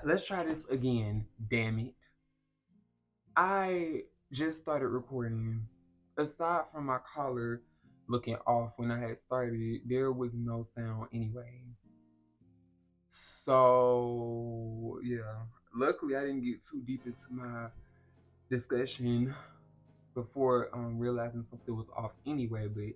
Let's try this again, damn it. I just started recording. Aside from my collar looking off when I had started, there was no sound anyway. So, yeah. Luckily, I didn't get too deep into my discussion before realizing something was off anyway, but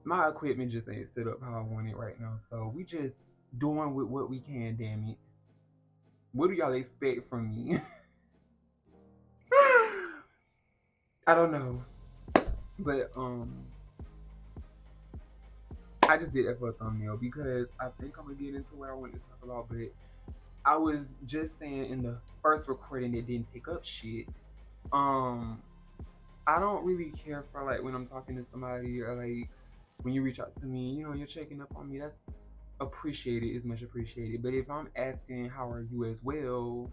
my equipment just ain't set up how I want it right now. So, we just doing with what we can, damn it. What do y'all expect from me? I don't know. But I just did that for a thumbnail because I think I'm gonna get into what I wanted to talk about. But I was just saying in the first recording it didn't pick up shit. Um, I don't really care for like when I'm talking to somebody or like when you reach out to me, you're checking up on me. That's appreciated, is much appreciated. But if I'm asking how are you as well,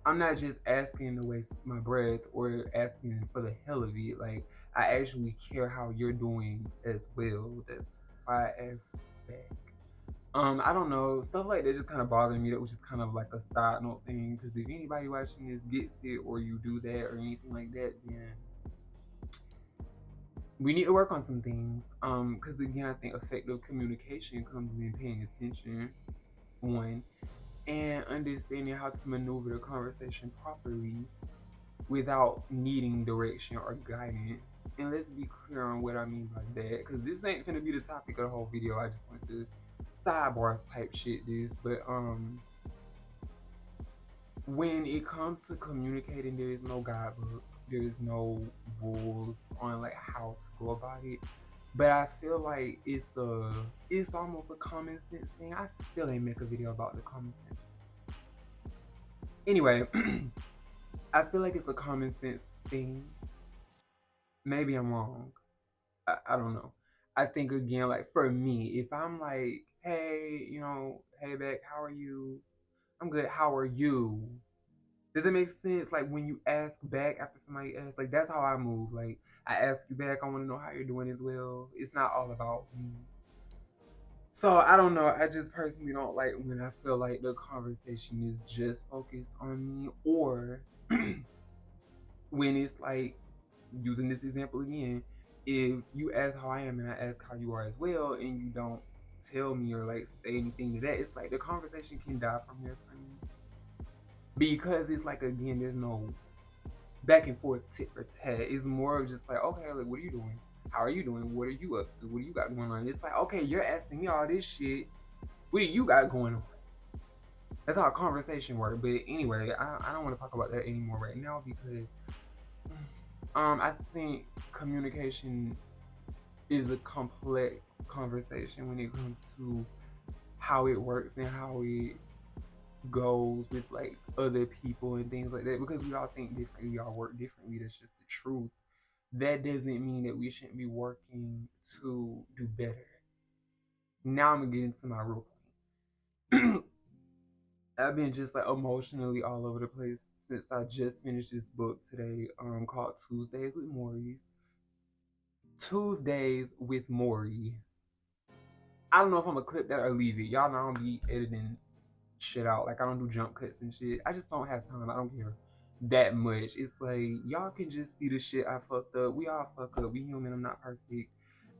I'm not just asking to waste my breath or asking for the hell of it. Like I actually care how you're doing as well. That's why I asked back. I don't know, stuff like that just kind of bothering me. That was just kind of like a side note thing. Because if anybody watching this gets it, or you do that, or anything like that, then we need to work on some things. Because again, I think effective communication comes in paying attention, one, and understanding how to maneuver the conversation properly without needing direction or guidance. And let's be clear on what I mean by that, because this ain't gonna be the topic of the whole video. I just want to sidebars type shit this, but when it comes to communicating, there is no guidebook, there is no rules on like how to go about it. But I feel like it's almost a common sense thing. I still ain't make a video about the common sense. Anyway, I feel like it's a common sense thing. Maybe I'm wrong. I don't know. I think again, like for me, if I'm like, hey, hey back, how are you? I'm good. How are you? Does it make sense? Like when you ask back after somebody asks, like that's how I move. Like I ask you back, I want to know how you're doing as well. It's not all about me. So I don't know. I just personally don't like when I feel like the conversation is just focused on me, or when it's like using this example again, if you ask how I am and I ask how you are as well, and you don't tell me or like say anything to that, it's like the conversation can die from there for me. Because it's like again, there's no back and forth tit for tat. It's more of just like, okay, like what are you doing? How are you doing? What are you up to? What do you got going on? It's like, okay, you're asking me all this shit. What do you got going on? That's how a conversation works. But anyway, I don't want to talk about that anymore right now because I think communication is a complex conversation when it comes to how it works and how it goes with like other people and things like that, because we all think differently, we all work differently. That's just the truth. That doesn't mean that we shouldn't be working to do better. Now I'm gonna get into my real point. I've been just like emotionally all over the place since I just finished this book today, called Tuesdays with Maury. Tuesdays with Maury. I don't know if I'm gonna clip that or leave it. Y'all know I don't be editing shit out. Like I don't do jump cuts and shit. I just don't have time. I don't care that much. It's like y'all can just see the shit I fucked up. We all fuck up. We human. I'm not perfect.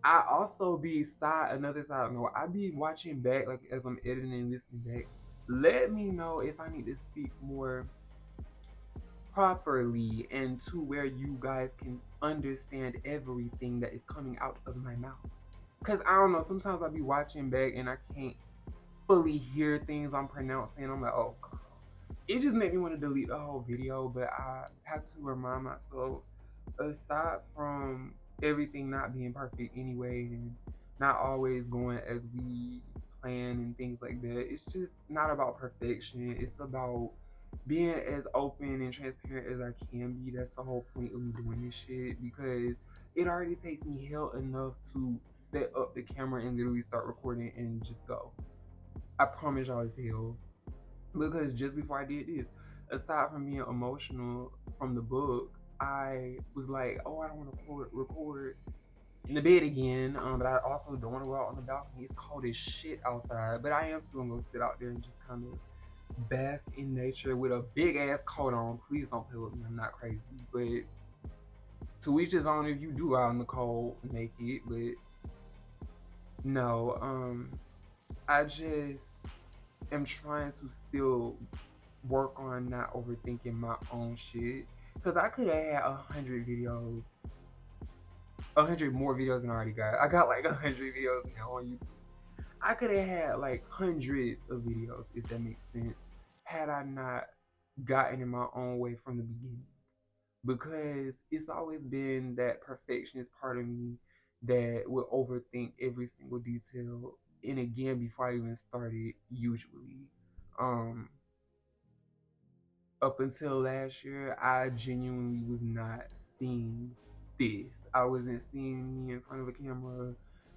I also be another side note. I be watching back like as I'm editing and listening back. Let me know if I need to speak more properly and to where you guys can understand everything that is coming out of my mouth. Cause I don't know. Sometimes I be watching back and I can't fully hear things I'm pronouncing. I'm like, oh, God. It just made me want to delete the whole video. But I have to remind myself, aside from everything not being perfect anyway, and not always going as we plan and things like that, it's just not about perfection. It's about being as open and transparent as I can be. That's the whole point of me doing this shit, because it already takes me hell enough to set up the camera and literally start recording and just go. I promise y'all it's hell. Because just before I did this, aside from being emotional from the book, I was like, oh, I don't want to record. in the bed again. But I also don't want to go out on the balcony. It's cold as shit outside. But I am still gonna go sit out there and just kind of bask in nature with a big ass coat on. Please don't play with me. I'm not crazy. But to each his own if you do out in the cold naked. But no, I just am trying to still work on not overthinking my own shit. Cause I could have had 100 videos, 100 more videos than I already got. I got like 100 videos now on YouTube. I could have had like hundreds of videos, if that makes sense, had I not gotten in my own way from the beginning. Because it's always been that perfectionist part of me that would overthink every single detail. And again, before I even started, usually. Um, Up until last year, I genuinely was not seeing this. I wasn't seeing me in front of a camera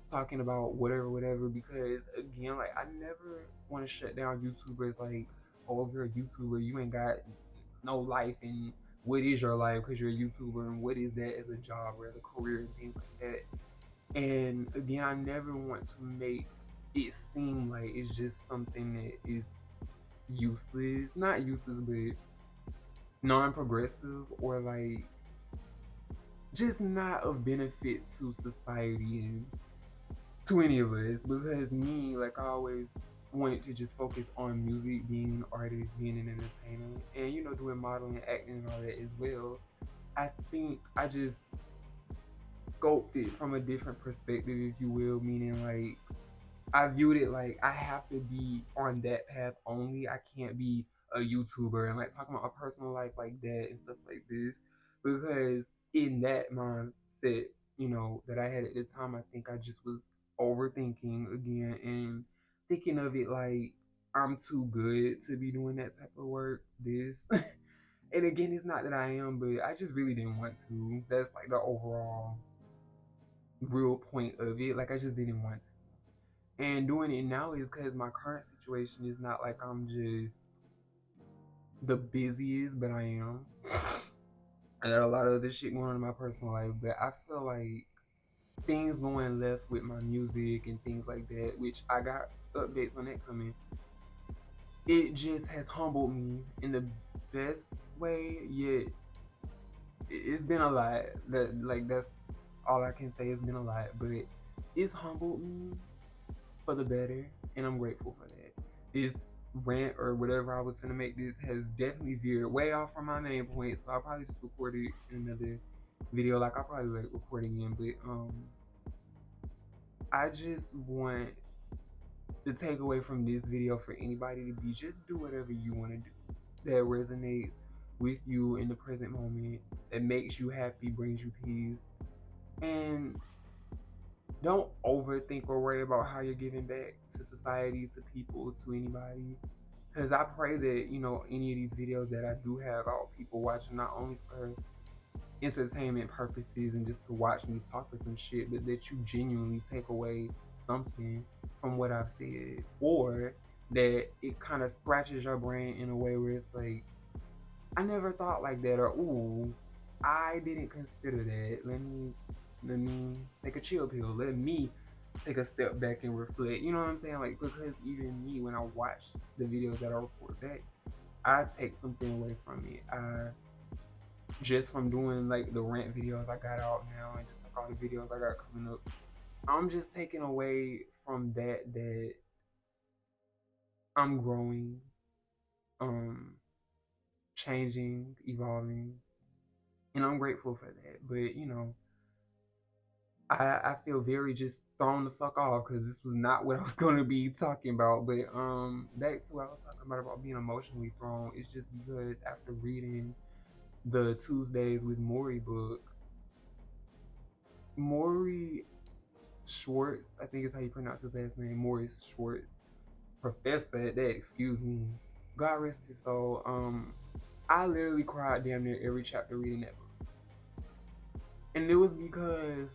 talking about whatever, whatever, because again, like I never want to shut down YouTubers like, oh, if you're a YouTuber, you ain't got no life, and what is your life because you're a YouTuber, and what is that as a job or as a career and things like that. And again, I never want to make it seem like it's just something that is useless. Not useless, but non-progressive or like just not of benefit to society and to any of us. Because me, like I always wanted to just focus on music, being an artist, being an entertainer, and doing modeling, acting, and all that as well. I think I just scoped it from a different perspective, if you will, meaning like I viewed it like I have to be on that path only. I can't be a YouTuber and like talking about a personal life like that and stuff like this. Because in that mindset, that I had at the time, I think I just was overthinking again and thinking of it like I'm too good to be doing that type of work. This and again, it's not that I am, but I just really didn't want to. That's like the overall real point of it. Like I just didn't want to. And doing it now is because my current situation is not like I'm just the busiest, but I am. I got a lot of other shit going on in my personal life, but I feel like things going left with my music and things like that, which I got updates on that coming. It just has humbled me in the best way, yet it's been a lot. That's all I can say. It's been a lot, but it's humbled me for the better, and I'm grateful for that. This rant or whatever I was gonna make this has definitely veered way off from my main point, so I'll probably just record it in another video. Like I'll probably like record again, but I just want the takeaway from this video for anybody to be just do whatever you want to do that resonates with you in the present moment, that makes you happy, brings you peace, and don't overthink or worry about how you're giving back to society, to people, to anybody. Because I pray that, any of these videos that I do have out, people watching not only for entertainment purposes and just to watch me talk or some shit, but that you genuinely take away something from what I've said. Or that it kind of scratches your brain in a way where it's like, I never thought like that, or ooh, I didn't consider that. Let me take a chill pill. Let me take a step back and reflect. You know what I'm saying? Like because even me, when I watch the videos that I record back, I take something away from it. I just from doing like the rant videos I got out now and just like all the videos I got coming up, I'm just taking away from that I'm growing, um, changing, evolving, and I'm grateful for that. But I feel very just thrown the fuck off because this was not what I was gonna be talking about. But back to what I was talking about being emotionally thrown. It's just because after reading the Tuesdays with Maury book, Maury Schwartz, I think is how you pronounce his last name, Maurice Schwartz, professor at that, excuse me. God rest his soul. I literally cried damn near every chapter reading that book. And it was because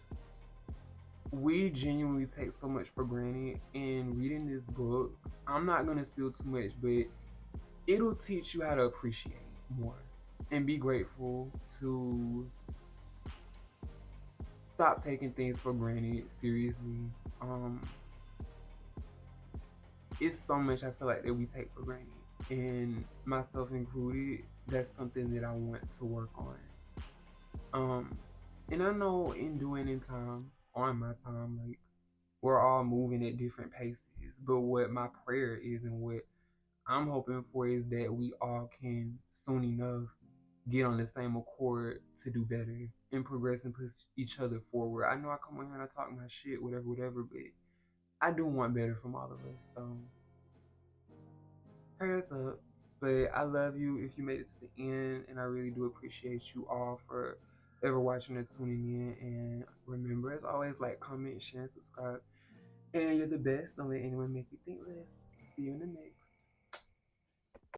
we genuinely take so much for granted. And reading this book, I'm not gonna spill too much, but it'll teach you how to appreciate more and be grateful to stop taking things for granted. Seriously, um, it's so much I feel like that we take for granted, and myself included. That's something that I want to work on. Um, and I know in doing in time, on my time, like we're all moving at different paces. But what my prayer is and what I'm hoping for is that we all can soon enough get on the same accord to do better and progress and push each other forward. I know I come on here and I talk my shit, whatever, whatever, but I do want better from all of us. So prayers up. But I love you if you made it to the end, and I really do appreciate you all for ever watching and tuning in. And remember, as always, like, comment, share, and subscribe. And you're the best. Don't let anyone make you think less. See you in the next.